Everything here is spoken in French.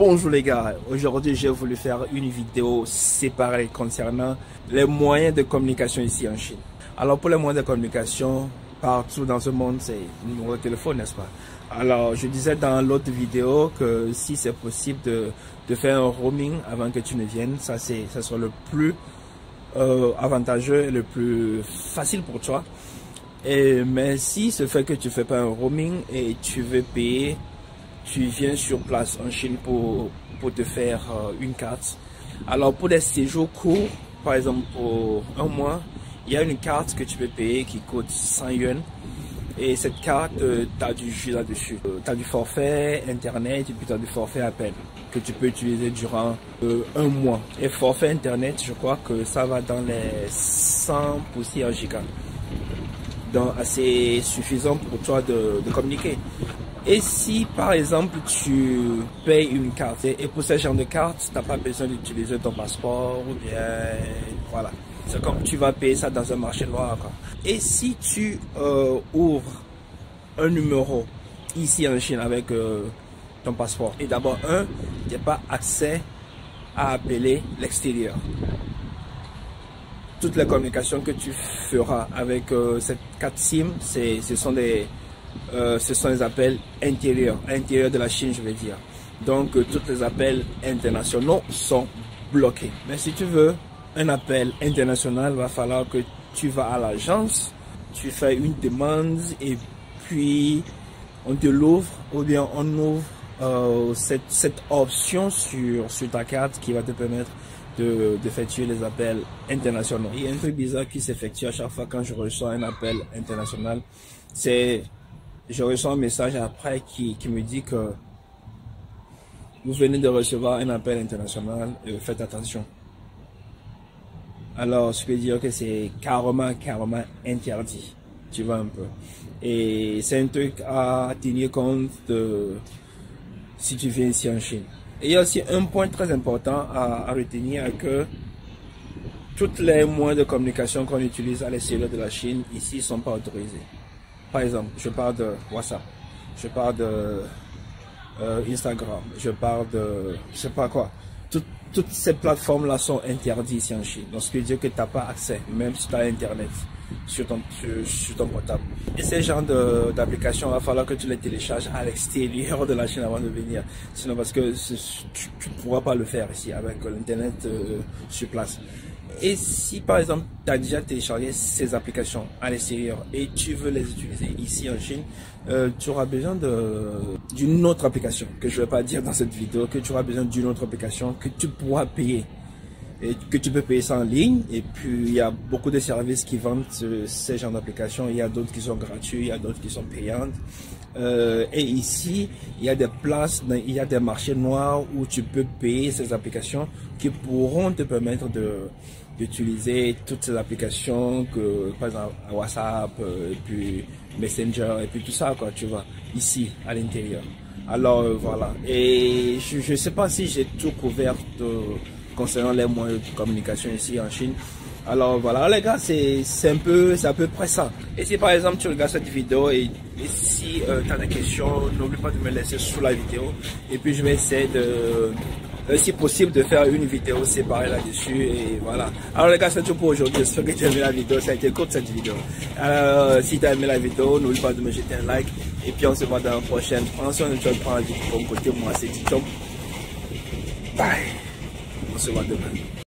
Bonjour les gars, aujourd'hui j'ai voulu faire une vidéo séparée concernant les moyens de communication ici en Chine. Alors pour les moyens de communication, partout dans ce monde c'est le numéro de téléphone, n'est-ce pas? Alors je disais dans l'autre vidéo que si c'est possible de faire un roaming avant que tu ne viennes, ça sera le plus avantageux et le plus facile pour toi. Mais si ce fait que tu fais pas un roaming et tu veux payer, tu viens sur place en Chine pour te faire une carte. Alors pour des séjours courts, par exemple pour un mois, il y a une carte que tu peux payer qui coûte 100 yuan. Et cette carte, tu as du jus là-dessus. Tu as du forfait internet et puis tu as du forfait appel que tu peux utiliser durant un mois. Et forfait internet, je crois que ça va dans les 100 poussières gigas. Donc assez suffisant pour toi de communiquer. Et si par exemple tu payes une carte et pour ce genre de carte, tu n'as pas besoin d'utiliser ton passeport ou bien voilà. C'est comme tu vas payer ça dans un marché noir, quoi. Et si tu ouvres un numéro ici en Chine avec ton passeport, et d'abord il n'y a pas accès à appeler l'extérieur. Toutes les communications que tu feras avec cette carte SIM, ce sont les appels intérieurs, à l'intérieur de la Chine, je vais dire. Donc, tous les appels internationaux sont bloqués. Mais si tu veux un appel international, il va falloir que tu vas à l'agence, tu fais une demande et puis on te l'ouvre ou bien on ouvre cette option sur ta carte qui va te permettre d'effectuer les appels internationaux. Il y a un truc bizarre qui s'effectue à chaque fois quand je reçois un appel international, c'est je reçois un message après qui me dit que vous venez de recevoir un appel international et faites attention. Alors, je peux dire que c'est carrément interdit. Tu vois un peu. Et c'est un truc à tenir compte de si tu viens ici en Chine. Et il y a aussi un point très important à retenir que toutes les moyens de communication qu'on utilise à l'extérieur de la Chine ici ne sont pas autorisés. Par exemple, je parle de WhatsApp, je parle de Instagram, je parle de je sais pas quoi. Toutes ces plateformes-là sont interdites ici en Chine. Donc, ce qui veut dire que tu n'as pas accès, même si tu as Internet sur ton portable. Et ces genres d'applications, il va falloir que tu les télécharges à l'extérieur de la Chine avant de venir. Sinon, parce que tu ne pourras pas le faire ici avec l'Internet sur place. Et si par exemple tu as déjà téléchargé ces applications à l'extérieur et tu veux les utiliser ici en Chine, tu auras besoin d'une autre application que je ne vais pas dire dans cette vidéo, que tu auras besoin d'une autre application que tu pourras payer. Et que tu peux payer ça en ligne. Et puis il y a beaucoup de services qui vendent ces genres d'applications. Il y a d'autres qui sont gratuits, il y a d'autres qui sont payantes. Et ici, il y a des places, il y a des marchés noirs où tu peux payer ces applications qui pourront te permettre d'utiliser toutes ces applications que, par exemple, WhatsApp, et puis Messenger, et puis tout ça, quoi, tu vois, ici, à l'intérieur. Alors, voilà. Et je ne sais pas si j'ai tout couvert concernant les moyens de communication ici en Chine. Alors voilà les gars, c'est à peu près ça. Et si par exemple tu regardes cette vidéo et si tu as des questions, n'oublie pas de me laisser sous la vidéo. Et puis je vais essayer si possible de faire une vidéo séparée là-dessus. Et voilà. Alors les gars, c'est tout pour aujourd'hui. J'espère que tu as aimé la vidéo. Ça a été court cette vidéo. Alors si tu as aimé la vidéo, n'oublie pas de me jeter un like. Et puis on se voit dans la prochaine. Prends soin de toi, prends la vie de ton côté. Moi c'est Titom. Bye. On se voit demain.